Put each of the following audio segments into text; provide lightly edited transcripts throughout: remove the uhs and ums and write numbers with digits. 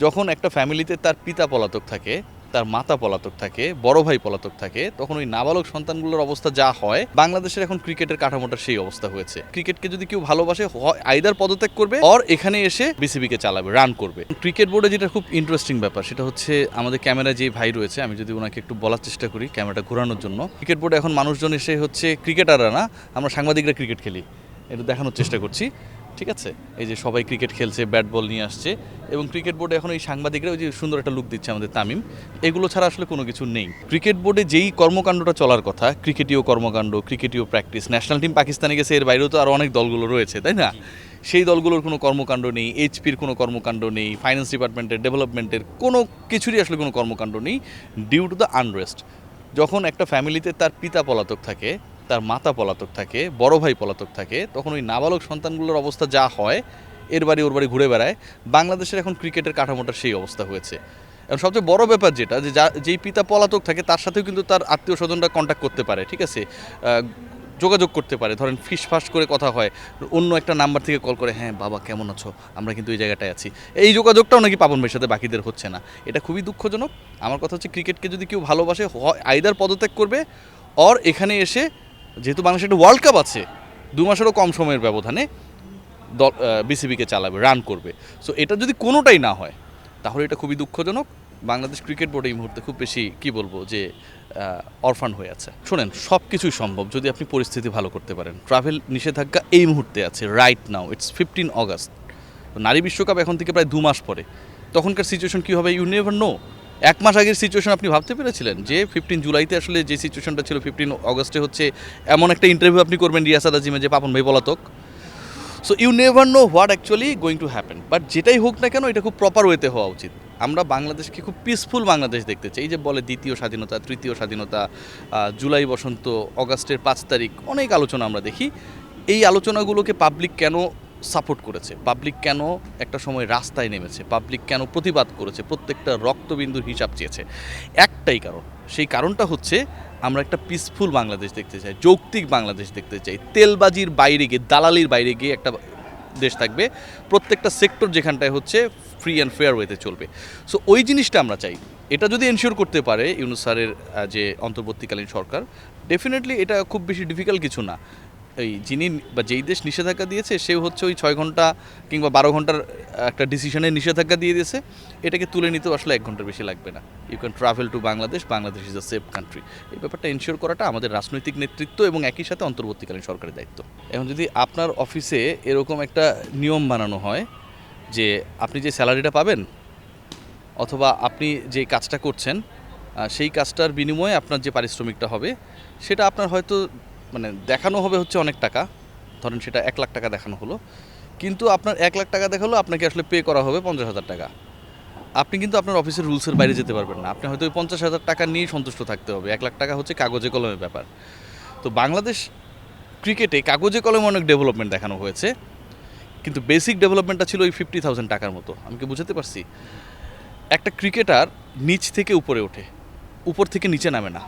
যখন একটা ফ্যামিলিতে তার পিতা পলাতক থাকে, তার মাতা পলাতক থাকে, বড় ভাই পলাতক থাকে, তখন ওই নাবালক সন্তানগুলোর অবস্থা যা হয়, বাংলাদেশের এখন ক্রিকেটের কাঠামোটার সেই অবস্থা হয়েছে। ক্রিকেটকে যদি কেউ ভালোবাসে, আইদার পদত্যাগ করবে অর এখানে এসে বিসিবিকে চালাবে, রান করবে। ক্রিকেট বোর্ডে যেটা খুব ইন্টারেস্টিং ব্যাপার, সেটা হচ্ছে আমাদের ক্যামেরায় যে ভাই রয়েছে, আমি যদি ওনাকে একটু বলার চেষ্টা করি ক্যামেরাটা ঘোরানোর জন্য। ক্রিকেট বোর্ডে এখন মানুষজন এসে হচ্ছে ক্রিকেটাররা না, আমরা সাংবাদিকরা ক্রিকেট খেলি, এটা দেখানোর চেষ্টা করছি। ঠিক আছে, এই যে সবাই ক্রিকেট খেলছে, ব্যাট বল নিয়ে আসছে, এবং ক্রিকেট বোর্ডে এখন এই সাংবাদিকরা ওই যে সুন্দর একটা লুক দিচ্ছে আমাদের তামিম, এগুলো ছাড়া আসলে কোনো কিছু নেই। ক্রিকেট বোর্ডে যেই কর্মকাণ্ডটা চলার কথা, ক্রিকেটীয় কর্মকাণ্ড, ক্রিকেটীয় প্র্যাকটিস, ন্যাশনাল টিম পাকিস্তানে গেছে, এর বাইরেও তো আরও অনেক দলগুলো রয়েছে, তাই না? সেই দলগুলোর কোনো কর্মকাণ্ড নেই, এইচপির কোনো কর্মকাণ্ড নেই, ফাইন্যান্স ডিপার্টমেন্টের, ডেভেলপমেন্টের কোনো কিছুরই আসলে কোনো কর্মকাণ্ড নেই, ডিউ টু দ্য আনরেস্ট। যখন একটা ফ্যামিলিতে তার পিতা পলাতক থাকে, তার মাতা পলাতক থাকে, বড় ভাই পলাতক থাকে, তখন ওই নাবালক সন্তানগুলোর অবস্থা যা হয়, এর বাড়ি ওর বাড়ি ঘুরে বেড়ায়। বাংলাদেশের এখন ক্রিকেটের কাঠামোটার সেই অবস্থা হয়েছে। এবং সবচেয়ে বড় ব্যাপার যেটা, যে যেই পিতা পলাতক থাকে তার সাথেও কিন্তু তার আত্মীয় স্বজনরা কন্ট্যাক্ট করতে পারে, ঠিক আছে, যোগাযোগ করতে পারে। ধরেন ফিসফাস করে কথা হয়, অন্য একটা নাম্বার থেকে কল করে, হ্যাঁ বাবা কেমন আছো, আমরা কিন্তু এই জায়গাটায় আছি। এই যোগাযোগটাও নাকি পাপন ভাইয়ের সাথে বাকিদের হচ্ছে না, এটা খুবই দুঃখজনক। আমার কথা হচ্ছে, ক্রিকেটকে যদি কেউ ভালোবাসে, আইদার পদত্যাগ করবে অর এখানে এসে, যেহেতু বাংলাদেশে একটা ওয়ার্ল্ড কাপ আছে, 2 মাসেরও কম সময়ের ব্যবধানে দল বিসিবিকে চালাবে, রান করবে। সো এটা যদি কোনোটাই না হয়, তাহলে এটা খুবই দুঃখজনক। বাংলাদেশ ক্রিকেট বোর্ড এই মুহূর্তে খুব বেশি কি বলবো, যে অরফান হয়ে আছে। শোনেন, সব কিছুই সম্ভব যদি আপনি পরিস্থিতি ভালো করতে পারেন। ট্রাভেল নিষেধাজ্ঞা এই মুহূর্তে আছে, রাইট নাও, ইটস 15 অগাস্ট। নারী বিশ্বকাপ এখন থেকে প্রায় 2 মাস পরে। তখনকার সিচুয়েশন কী হবে, ইউ নেভার নো। 1 মাস আগের সিচুয়েশন আপনি ভাবতে পেরেছিলেন যে 15 জুলাইতে আসলে যে সিচুয়েশনটা ছিল, 15 অগস্টে হচ্ছে এমন একটা ইন্টারভিউ আপনি করবেন রিয়াসাত আজিমে যে পাপন ভাই পলাতক। So you never know what actually going to happen. But যেটাই হোক না কেন, এটা খুব প্রপার ওয়েতে হওয়া উচিত। আমরা বাংলাদেশকে খুব পিসফুল বাংলাদেশ দেখতে চাই। এই যে বলে দ্বিতীয় স্বাধীনতা, তৃতীয় স্বাধীনতা, জুলাই বসন্ত, অগাস্টের 5 তারিখ, অনেক আলোচনা আমরা দেখি। এই আলোচনাগুলোকে পাবলিক কেন সাপোর্ট করেছে, পাবলিক কেন একটা সময় রাস্তায় নেমেছে, পাবলিক কেন প্রতিবাদ করেছে, প্রত্যেকটা রক্তবিন্দুর হিসাব চেয়েছে, একটাই কারণ। সেই কারণটা হচ্ছে, আমরা একটা পিসফুল বাংলাদেশ দেখতে চাই, যৌক্তিক বাংলাদেশ দেখতে চাই। তেলবাজির বাইরে গিয়ে, দালালির বাইরে গিয়ে একটা দেশ থাকবে, প্রত্যেকটা সেক্টর যেখানটায় হচ্ছে ফ্রি অ্যান্ড ফেয়ার ওয়েতে চলবে। সো ওই জিনিসটা আমরা চাই। এটা যদি এনশিওর করতে পারে ইউনূস স্যারের যে অন্তর্বর্তীকালীন সরকার, ডেফিনেটলি এটা খুব বেশি ডিফিকাল্ট কিছু না। এই যিনি বা যেই দেশ নিষেধাজ্ঞা দিয়েছে, সেও হচ্ছে ওই 6 ঘন্টা কিংবা 12 ঘন্টার একটা ডিসিশনের নিষেধাজ্ঞা দিয়ে দিয়েছে। এটাকে তুলে নিতেও আসলে 1 ঘন্টার বেশি লাগবে না। You can travel to Bangladesh, Bangladesh is a safe country. এই ব্যাপারটা এনশিওর করাটা আমাদের রাজনৈতিক নেতৃত্ব এবং একই সাথে অন্তর্বর্তীকালীন সরকারের দায়িত্ব। এখন যদি আপনার অফিসে এরকম একটা নিয়ম বানানো হয় যে আপনি যে স্যালারিটা পাবেন, অথবা আপনি যে কাজটা করছেন, সেই কাজটার বিনিময়ে আপনার যে পারিশ্রমিকটা হবে, সেটা আপনার হয়তো মানে দেখানো হবে হচ্ছে অনেক টাকা, ধরেন সেটা 1 লাখ টাকা দেখানো হলো, কিন্তু আপনার 1 লাখ টাকা দেখালো, আপনাকে আসলে পে করা হবে 50,000 টাকা। আপনি কিন্তু আপনার অফিসের রুলসের বাইরে যেতে পারবেন না, আপনি হয়তো ওই 50,000 টাকা নিয়েই সন্তুষ্ট থাকতে হবে। 1 লাখ টাকা হচ্ছে কাগজে কলমের ব্যাপার। তো বাংলাদেশ ক্রিকেটে কাগজে কলমে অনেক ডেভেলপমেন্ট দেখানো হয়েছে, কিন্তু বেসিক ডেভেলপমেন্টটা ছিল ওই 50,000 টাকার মতো। আমি কি বুঝাতে পারছি? একটা ক্রিকেটার নিচ থেকে উপরে ওঠে, উপর থেকে নিচে নামে না।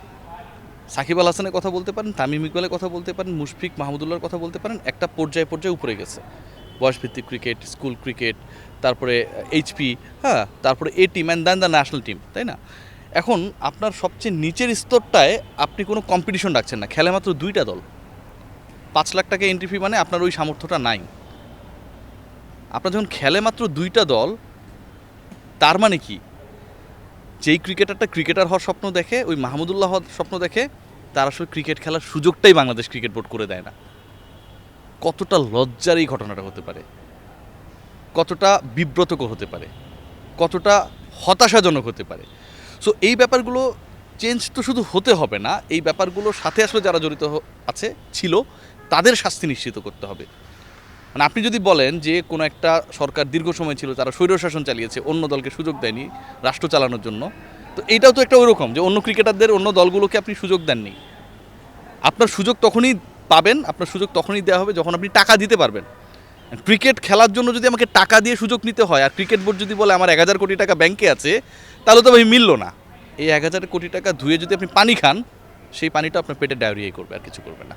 সাকিব আল হাসানের কথা বলতে পারেন, তামিম ইকবালের কথা বলতে পারেন, মুশফিক মাহমুদুল্লাহর কথা বলতে পারেন, একটা পর্যায়ে উপরে গেছে। বয়সভিত্তিক ক্রিকেট, স্কুল ক্রিকেট, তারপরে এইচপি, হ্যাঁ, তারপরে A team and then the national team, তাই না? এখন আপনার সবচেয়ে নিচের স্তরটায় আপনি কোনো কম্পিটিশন রাখছেন না, খেলে মাত্র 2টা দল। 5 লাখ টাকা এন্ট্রি ফি, মানে আপনার ওই সামর্থ্যটা নাই। আপনার যখন খেলে মাত্র 2টা দল, তার মানে কি, যেই ক্রিকেটারটা ক্রিকেটার হওয়ার স্বপ্ন দেখে, ওই মাহমুদুল্লাহ হওয়ার স্বপ্ন দেখে, তার আসলে ক্রিকেট খেলার সুযোগটাই বাংলাদেশ ক্রিকেট বোর্ড করে দেয় না। কতটা লজ্জার এই ঘটনাটা হতে পারে, কতটা বিব্রতকর হতে পারে, কতটা হতাশাজনক হতে পারে। সো এই ব্যাপারগুলো চেঞ্জ তো শুধু হতে হবে না, এই ব্যাপারগুলোর সাথে আসলে যারা জড়িত আছে ছিল, তাদের শাস্তি নিশ্চিত করতে হবে। মানে আপনি যদি বলেন যে কোনো একটা সরকার দীর্ঘ সময় ছিল, তারা স্বৈরশাসন চালিয়েছে, অন্য দলকে সুযোগ দেয়নি রাষ্ট্র চালানোর জন্য, তো এইটাও তো একটা ওইরকম, যে অন্য ক্রিকেটারদের, অন্য দলগুলোকে আপনি সুযোগ দেননি। আপনার সুযোগ তখনই পাবেন, আপনার সুযোগ তখনই দেওয়া হবে যখন আপনি টাকা দিতে পারবেন। ক্রিকেট খেলার জন্য যদি আমাকে টাকা দিয়ে সুযোগ নিতে হয়, আর ক্রিকেট বোর্ড যদি বলে আমার 1000 কোটি টাকা ব্যাংকে আছে, তাহলে তো ভাই মিলল না। এই 1000 কোটি টাকা ধুয়ে যদি আপনি পানি খান, সেই পানিটা আপনার পেটে ডায়রিয়াই করবে, আর কিছু করবে না।